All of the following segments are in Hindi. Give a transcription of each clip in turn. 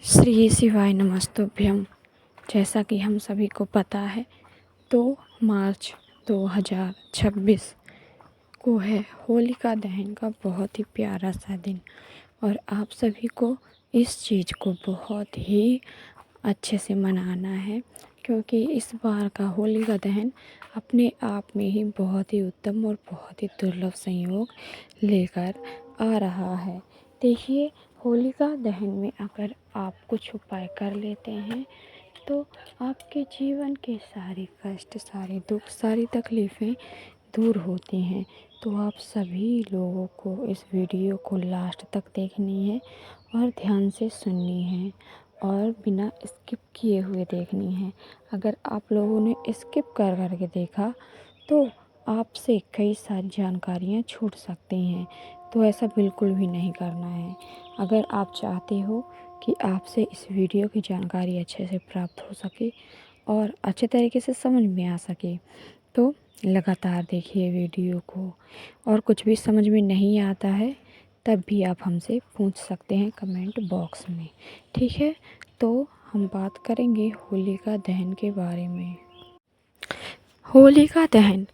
श्री शिवाय नमस्तुभ्यम। जैसा कि हम सभी को पता है 2 मार्च 2026 को है होलिका दहन का बहुत ही प्यारा सा दिन और आप सभी को इस चीज़ को बहुत ही अच्छे से मनाना है क्योंकि इस बार का होलिका दहन अपने आप में ही बहुत ही उत्तम और बहुत ही दुर्लभ संयोग लेकर आ रहा है। देखिए, होलिका दहन में अगर आप कुछ उपाय कर लेते हैं तो आपके जीवन के सारे कष्ट, सारे दुख, सारी तकलीफ़ें दूर होती हैं। तो आप सभी लोगों को इस वीडियो को लास्ट तक देखनी है और ध्यान से सुननी है और बिना स्किप किए हुए देखनी है। अगर आप लोगों ने स्किप कर करके देखा तो आपसे कई सारी जानकारियाँ छूट सकती हैं, तो ऐसा बिल्कुल भी नहीं करना है। अगर आप चाहते हो कि आपसे इस वीडियो की जानकारी अच्छे से प्राप्त हो सके और अच्छे तरीके से समझ में आ सके तो लगातार देखिए वीडियो को। और कुछ भी समझ में नहीं आता है तब भी आप हमसे पूछ सकते हैं कमेंट बॉक्स में, ठीक है। तो हम बात करेंगे होलिका दहन के बारे में। होलिका दहन,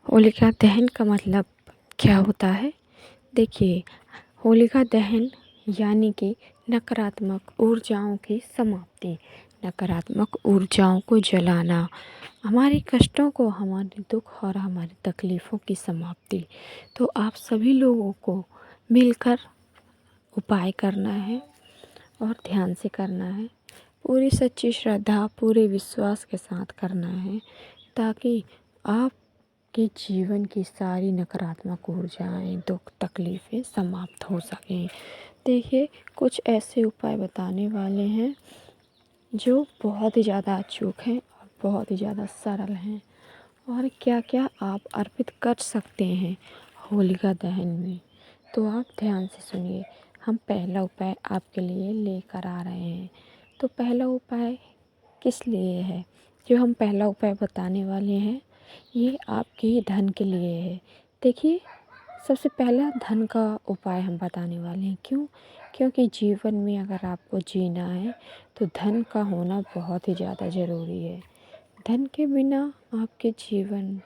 होलिका दहन का मतलब क्या होता है? देखिए, होलिका दहन यानी कि नकारात्मक ऊर्जाओं की समाप्ति, नकारात्मक ऊर्जाओं को जलाना, हमारे कष्टों को, हमारे दुख और हमारी तकलीफ़ों की समाप्ति। तो आप सभी लोगों को मिलकर उपाय करना है और ध्यान से करना है, पूरी सच्ची श्रद्धा, पूरे विश्वास के साथ करना है ताकि आपके जीवन की सारी नकारात्मक ऊर्जाएं, दुख, तकलीफ़ें समाप्त हो सकें। देखिए, कुछ ऐसे उपाय बताने वाले हैं जो बहुत ही ज़्यादा अचूक हैं और बहुत ही ज़्यादा सरल हैं और क्या क्या आप अर्पित कर सकते हैं होलिका दहन में। तो आप ध्यान से सुनिए, हम पहला उपाय आपके लिए लेकर आ रहे हैं। तो पहला उपाय किस लिए है? जो हम पहला उपाय बताने वाले हैं ये आपके धन के लिए है। देखिए, सबसे पहला धन का उपाय हम बताने वाले हैं। क्यों? क्योंकि जीवन में अगर आपको जीना है तो धन का होना बहुत ही ज़्यादा ज़रूरी है। धन के बिना आपके जीवन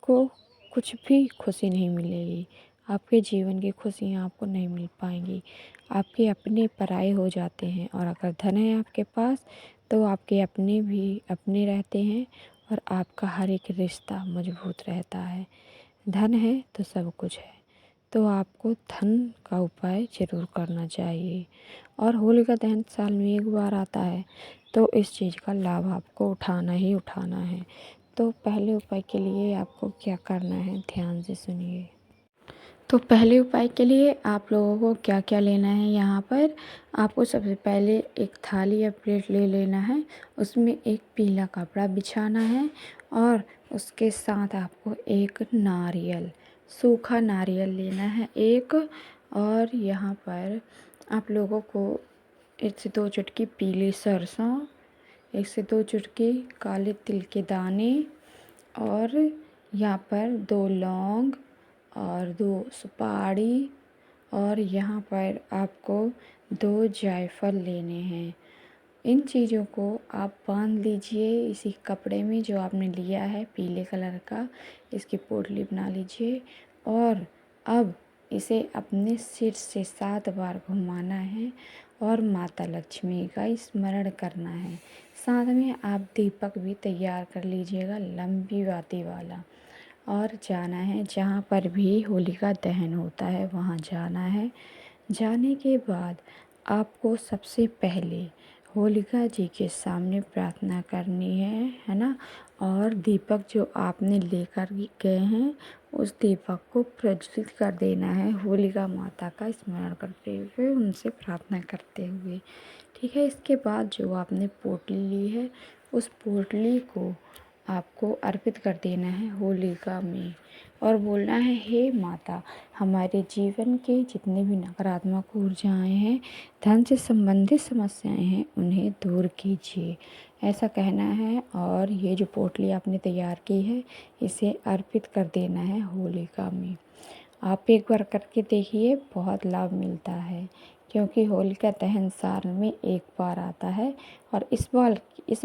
को कुछ भी खुशी नहीं मिलेगी। आपके जीवन की खुशियाँ आपको नहीं मिल पाएंगी। आपके अपने पराये हो जाते हैं और अगर धन है आपके पास तो आपके अपने भी अपने रहते हैं और आपका हर एक रिश्ता मजबूत रहता है। धन है तो सब कुछ है। तो आपको धन का उपाय ज़रूर करना चाहिए और होलिका दहन साल में एक बार आता है तो इस चीज़ का लाभ आपको उठाना ही उठाना है। तो पहले उपाय के लिए आपको क्या करना है, ध्यान से सुनिए। तो पहले उपाय के लिए आप लोगों को क्या क्या लेना है, यहाँ पर आपको सबसे पहले एक थाली या प्लेट ले लेना है, उसमें एक पीला कपड़ा बिछाना है और उसके साथ आपको एक नारियल, सूखा नारियल लेना है एक। और यहाँ पर आप लोगों को 1 से 2 चुटकी पीली सरसों, 1 से 2 चुटकी काले तिल के दाने और यहाँ पर 2 लौंग और 2 सुपारी और यहाँ पर आपको 2 जायफल लेने हैं। इन चीज़ों को आप बांध लीजिए इसी कपड़े में जो आपने लिया है पीले कलर का, इसकी पोटली बना लीजिए और अब इसे अपने सिर से 7 बार घुमाना है और माता लक्ष्मी का स्मरण करना है। साथ में आप दीपक भी तैयार कर लीजिएगा, लंबी बाती वाला, और जाना है जहाँ पर भी होलिका दहन होता है वहाँ जाना है। जाने के बाद आपको सबसे पहले होलिका जी के सामने प्रार्थना करनी है ना। और दीपक जो आपने लेकर गए हैं उस दीपक को प्रज्वलित कर देना है होलिका माता का स्मरण करते हुए, उनसे प्रार्थना करते हुए, ठीक है। इसके बाद जो आपने पोटली ली है उस पोटली को आपको अर्पित कर देना है होलिका में और बोलना है, हे माता, हमारे जीवन के जितने भी नकारात्मक ऊर्जाएं हैं, धन से संबंधित समस्याएं हैं, उन्हें दूर कीजिए, ऐसा कहना है। और ये जो पोटली आपने तैयार की है इसे अर्पित कर देना है होलिका में। आप एक बार करके देखिए, बहुत लाभ मिलता है क्योंकि होलिका दहन साल में एक बार आता है और इस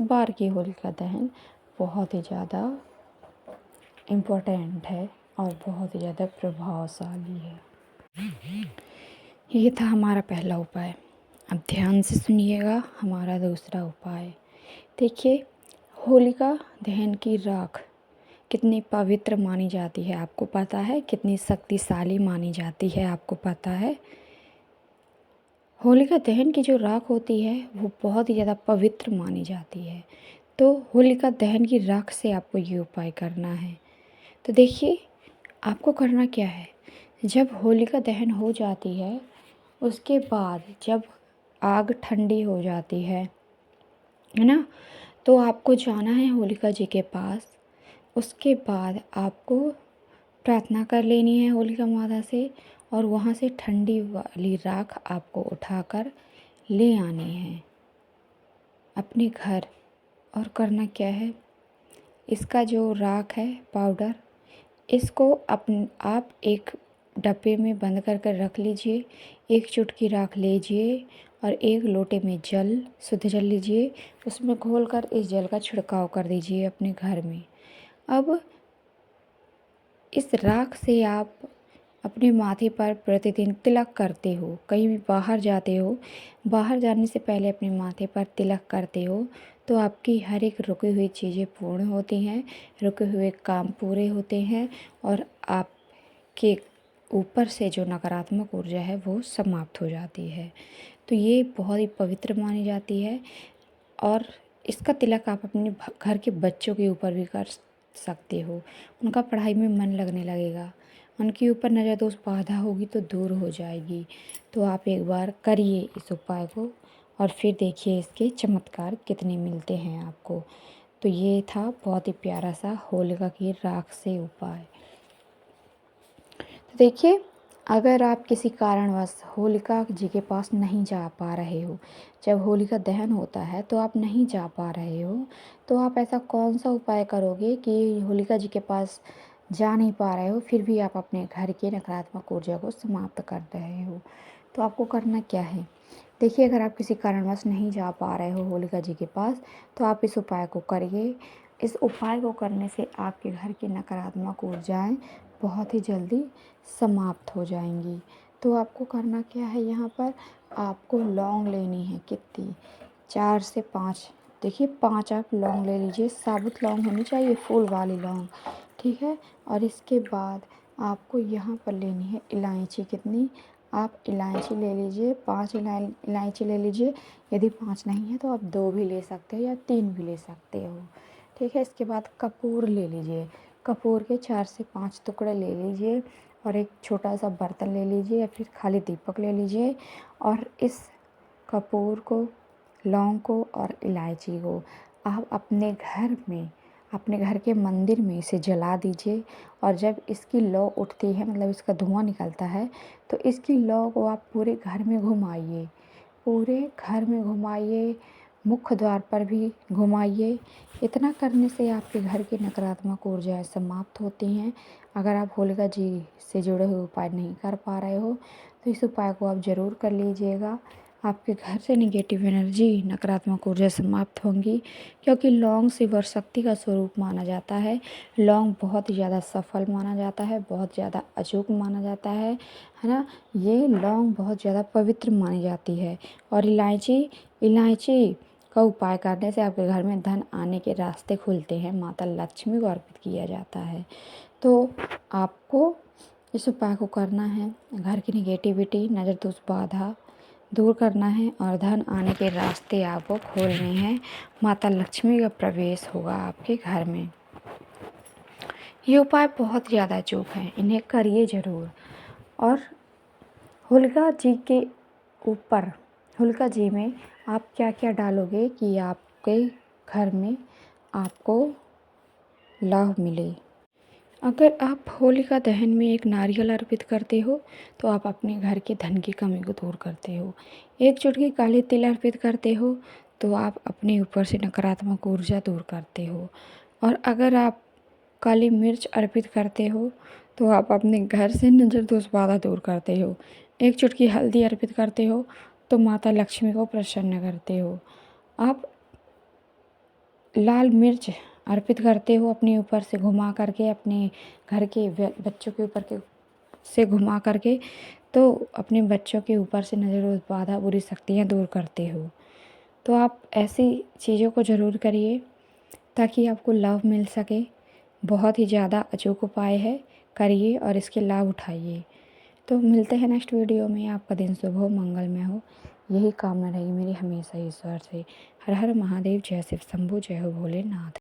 बार की होलिका दहन बहुत ही ध्यादा इम्पोर्टेंट है और बहुत ही ज़्यादा प्रभावशाली है। ये था हमारा पहला उपाय। अब ध्यान से सुनिएगा हमारा दूसरा उपाय। देखिए, होलिका दहन की राख कितनी पवित्र मानी जाती है आपको पता है? कितनी शक्तिशाली मानी जाती है आपको पता है? होलिका दहन की जो राख होती है वो बहुत ही ज़्यादा पवित्र मानी जाती है। तो होलिका दहन की राख से आपको ये उपाय करना है। तो देखिए, आपको करना क्या है, जब होलिका दहन हो जाती है उसके बाद जब आग ठंडी हो जाती है ना, तो आपको जाना है होलिका जी के पास। उसके बाद आपको प्रार्थना कर लेनी है होलिका माता से और वहाँ से ठंडी वाली राख आपको उठाकर ले आनी है अपने घर। और करना क्या है, इसका जो राख है पाउडर, इसको आप एक डब्बे में बंद कर कर रख लीजिए। एक चुटकी राख लीजिए और एक लोटे में जल, शुद्ध जल लीजिए, उसमें घोलकर इस जल का छिड़काव कर दीजिए अपने घर में। अब इस राख से आप अपने माथे पर प्रतिदिन तिलक करते हो, कहीं भी बाहर जाते हो, बाहर जाने से पहले अपने माथे पर तिलक करते हो, तो आपकी हर एक रुकी हुई चीज़ें पूर्ण होती हैं, रुके हुए काम पूरे होते हैं और आपके ऊपर से जो नकारात्मक ऊर्जा है वो समाप्त हो जाती है। तो ये बहुत ही पवित्र मानी जाती है और इसका तिलक आप अपने घर के बच्चों के ऊपर भी कर सकते हो। उनका पढ़ाई में मन लगने लगेगा, उनके ऊपर नज़र दोष बाधा होगी तो दूर हो जाएगी। तो आप एक बार करिए इस उपाय को और फिर देखिए इसके चमत्कार कितने मिलते हैं आपको। तो ये था बहुत ही प्यारा सा होलिका की राख से उपाय। तो देखिए, अगर आप किसी कारणवश होलिका जी के पास नहीं जा पा रहे हो, जब होलिका दहन होता है तो आप नहीं जा पा रहे हो, तो आप ऐसा कौन सा उपाय करोगे कि होलिका जी के पास जा नहीं पा रहे हो फिर भी आप अपने घर की नकारात्मक ऊर्जा को समाप्त कर रहे हो? तो आपको करना क्या है, देखिए, अगर आप किसी कारणवश नहीं जा पा रहे हो होलिका जी के पास तो आप इस उपाय को करिए। इस उपाय को करने से आपके घर की नकारात्मक ऊर्जाएं बहुत ही जल्दी समाप्त हो जाएंगी। तो आपको करना क्या है, यहाँ पर आपको लौंग लेनी है कितनी, 4 से 5। देखिए, 5 आप लौंग ले लीजिए, साबुत लौंग होनी चाहिए, फूल वाली लौंग, ठीक है। और इसके बाद आपको यहाँ पर लेनी है इलायची कितनी, आप इलायची ले लीजिए, 5 इलायची ले लीजिए। यदि 5 नहीं है तो आप 2 भी ले सकते हो या 3 भी ले सकते हो, ठीक है। इसके बाद कपूर ले लीजिए, कपूर के 4 से 5 टुकड़े ले लीजिए और एक छोटा सा बर्तन ले लीजिए या फिर खाली दीपक ले लीजिए और इस कपूर को, लौंग को और इलायची को आप अपने घर के मंदिर में इसे जला दीजिए। और जब इसकी लौ उठती है, मतलब इसका धुआं निकलता है, तो इसकी लौ को आप पूरे घर में घुमाइए, पूरे घर में घुमाइए, मुख्य द्वार पर भी घुमाइए। इतना करने से आपके घर की नकारात्मक ऊर्जाएं समाप्त होती हैं। अगर आप होलिका जी से जुड़े हुए उपाय नहीं कर पा रहे हो तो इस उपाय को आप ज़रूर कर लीजिएगा। आपके घर से नेगेटिव एनर्जी, नकारात्मक ऊर्जा समाप्त होंगी, क्योंकि लौंग शिव शक्ति का स्वरूप माना जाता है। लौंग बहुत ही ज़्यादा सफल माना जाता है, बहुत ज़्यादा अचूक माना जाता है ना। ये लौंग बहुत ज़्यादा पवित्र मानी जाती है। और इलायची का उपाय करने से आपके घर में धन आने के रास्ते खुलते हैं, माता लक्ष्मी को अर्पित किया जाता है। तो आपको इस उपाय को करना है, घर की निगेटिविटी, नज़र दोष बाधा दूर करना है और धन आने के रास्ते आपको खोलने हैं। माता लक्ष्मी का प्रवेश होगा आपके घर में। ये उपाय बहुत ज़्यादा अचूक हैं, इन्हें करिए ज़रूर। और होलिका जी के ऊपर, होलिका जी में आप क्या क्या डालोगे कि आपके घर में आपको लाभ मिले। अगर आप होलिका दहन में एक नारियल अर्पित करते हो तो आप अपने घर के धन की कमी को दूर करते हो। एक चुटकी काले तिल अर्पित करते हो तो आप अपने ऊपर से नकारात्मक ऊर्जा दूर करते हो। और अगर आप काली मिर्च अर्पित करते हो तो आप अपने घर से नज़र दोष बाधा दूर करते हो। एक चुटकी हल्दी अर्पित करते हो तो माता लक्ष्मी को प्रसन्न करते हो। आप लाल मिर्च अर्पित करते हो अपने ऊपर से घुमा करके, अपने घर के बच्चों के ऊपर के से घुमा करके, तो अपने बच्चों के ऊपर से नज़र बाधा बुरी शक्तियाँ दूर करते हो। तो आप ऐसी चीज़ों को ज़रूर करिए ताकि आपको लाभ मिल सके। बहुत ही ज़्यादा अचूक उपाय है, करिए और इसके लाभ उठाइए। तो मिलते हैं नेक्स्ट वीडियो में। आपका दिन शुभ हो, मंगलमय हो, यही कामना रही मेरी हमेशा ईश्वर से। हर हर महादेव, जय शिव शंभू, जय हो भोलेनाथ।